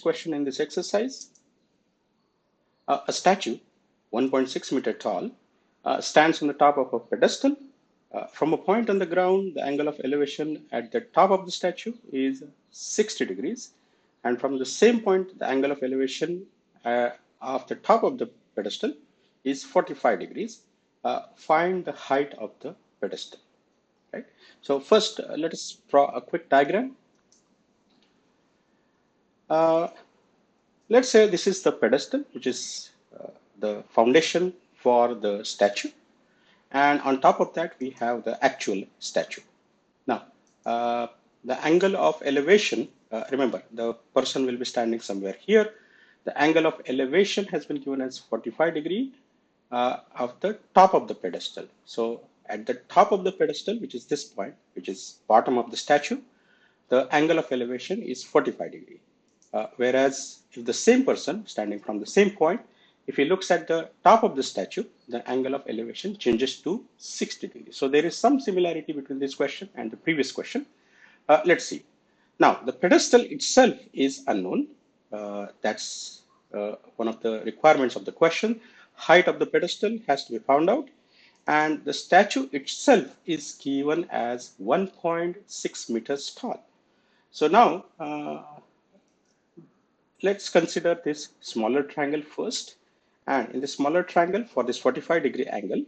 Question in this exercise. A statue, 1.6 meter tall, stands on the top of a pedestal. From a point on the ground, the angle of elevation at the top of the statue is 60 degrees. And from the same point, the angle of elevation of the top of the pedestal is 45 degrees. Find the height of the pedestal. Right? So first, let us draw a quick diagram. Uh, Let's say this is the pedestal, which is the foundation for the statue. And on top of that, we have the actual statue. Now, uh, the angle of elevation, remember, the person will be standing somewhere here. The angle of elevation has been given as 45 degree of the top of the pedestal. So at the top of the pedestal, which is this point, which is bottom of the statue, the angle of elevation is 45 degree. Whereas if the same person standing from the same point, if he looks at the top of the statue, the angle of elevation changes to 60 degrees. So there is some similarity between this question and the previous question. Let's see. Now, the pedestal itself is unknown. That's one of the requirements of the question. Height of the pedestal has to be found out. And the statue itself is given as 1.6 meters tall. So now, let's consider this smaller triangle first. And in the smaller triangle, for this 45-degree angle,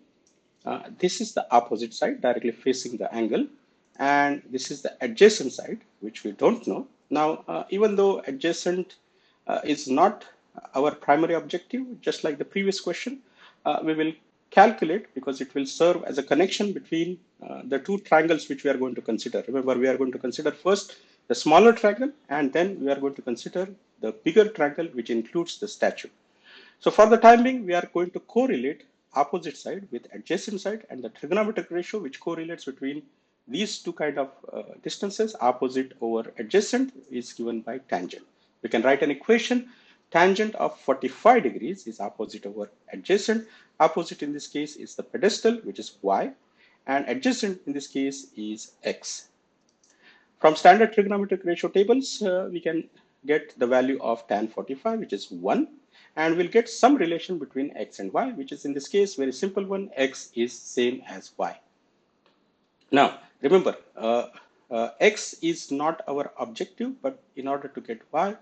this is the opposite side directly facing the angle. And this is the adjacent side, which we don't know. Now, even though adjacent is not our primary objective, just like the previous question, we will calculate because it will serve as a connection between the two triangles which we are going to consider. Remember, we are going to consider first the smaller triangle, and then we are going to consider the bigger triangle, which includes the statue. So for the time being, we are going to correlate opposite side with adjacent side, and the trigonometric ratio which correlates between these two kind of distances, opposite over adjacent, is given by tangent. We can write an equation. Tangent of 45 degrees is opposite over adjacent. Opposite in this case is the pedestal, which is y, and adjacent in this case is x. From standard trigonometric ratio tables, we can get the value of tan 45, which is 1, and we'll get some relation between x and y, which is in this case very simple one. X is same as y. Now, remember, x is not our objective, but in order to get y,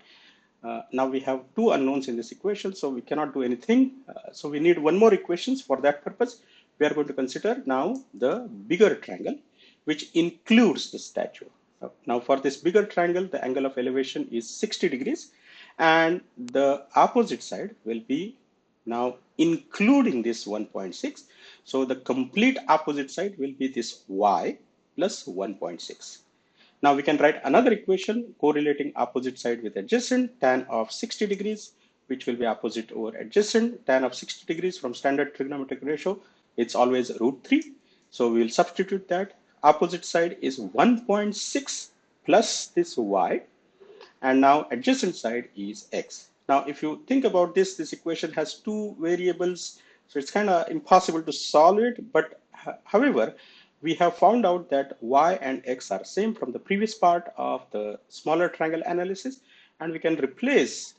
now we have two unknowns in this equation, so we cannot do anything. So we need one more equations. For that purpose, we are going to consider now the bigger triangle, which includes the statue. Now, for this bigger triangle, the angle of elevation is 60 degrees, and the opposite side will be now including this 1.6. So the complete opposite side will be this y plus 1.6. Now we can write another equation correlating opposite side with adjacent. Tan of 60 degrees, which will be opposite over adjacent. Tan of 60 degrees from standard trigonometric ratio, it's always √3. So we will substitute that. Opposite side is 1.6 plus this y, and now adjacent side is x. Now, if you think about this, this equation has two variables, so it's kind of impossible to solve it. But however, we have found out that y and x are same from the previous part of the smaller triangle analysis, and we can replace,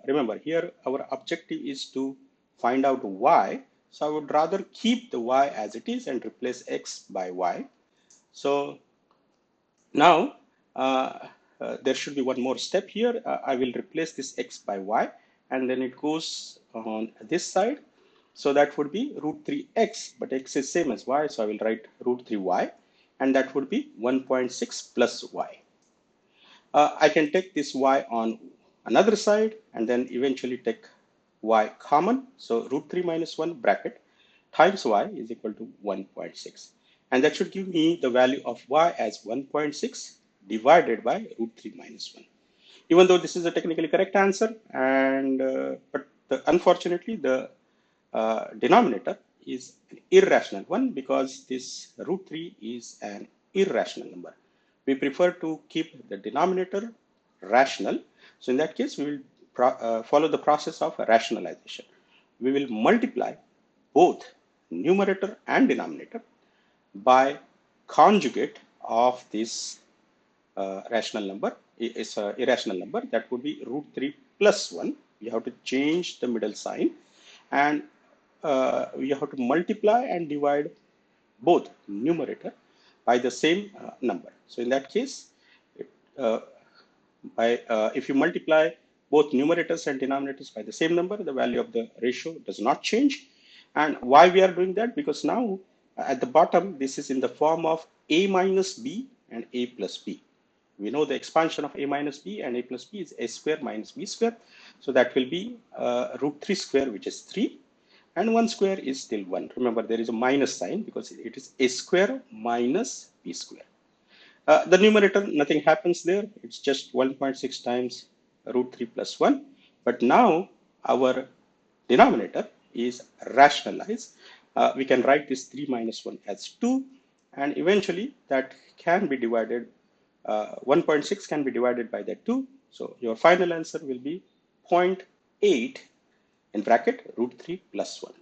remember here our objective is to find out y, so I would rather keep the y as it is and replace x by y. So now there should be one more step here. I will replace this x by y, and then it goes on this side. So that would be √3x, but x is same as y, so I will write √3y, and that would be 1.6 plus y. I can take this y on another side, and then eventually take y common. So √3 minus 1 bracket times y is equal to 1.6. And that should give me the value of y as 1.6 divided by √3 minus 1. Even though this is a technically correct answer, and but unfortunately the denominator is an irrational one, because this √3 is an irrational number. We prefer to keep the denominator rational. So in that case, we will follow the process of rationalization. We will multiply both numerator and denominator by conjugate of this rational number is a irrational number, that would be root 3 plus 1. You have to change the middle sign, and you have to multiply and divide both numerator by the same number. So in that case, uh, if you multiply both numerators and denominators by the same number, the value of the ratio does not change. And why we are doing that? Because now at the bottom, this is in the form of a minus b and a plus b. We know the expansion of a minus b and a plus b is a square minus b square. So that will be root 3 square, which is 3. And 1 square is still 1. Remember, there is a minus sign because it is a square minus b square. The numerator, nothing happens there. It's just 1.6 times root 3 plus 1. But now our denominator is rationalized. We can write this 3 minus 1 as 2. And eventually that can be divided, 1.6 can be divided by that 2. So your final answer will be 0.8 in bracket root 3 plus 1.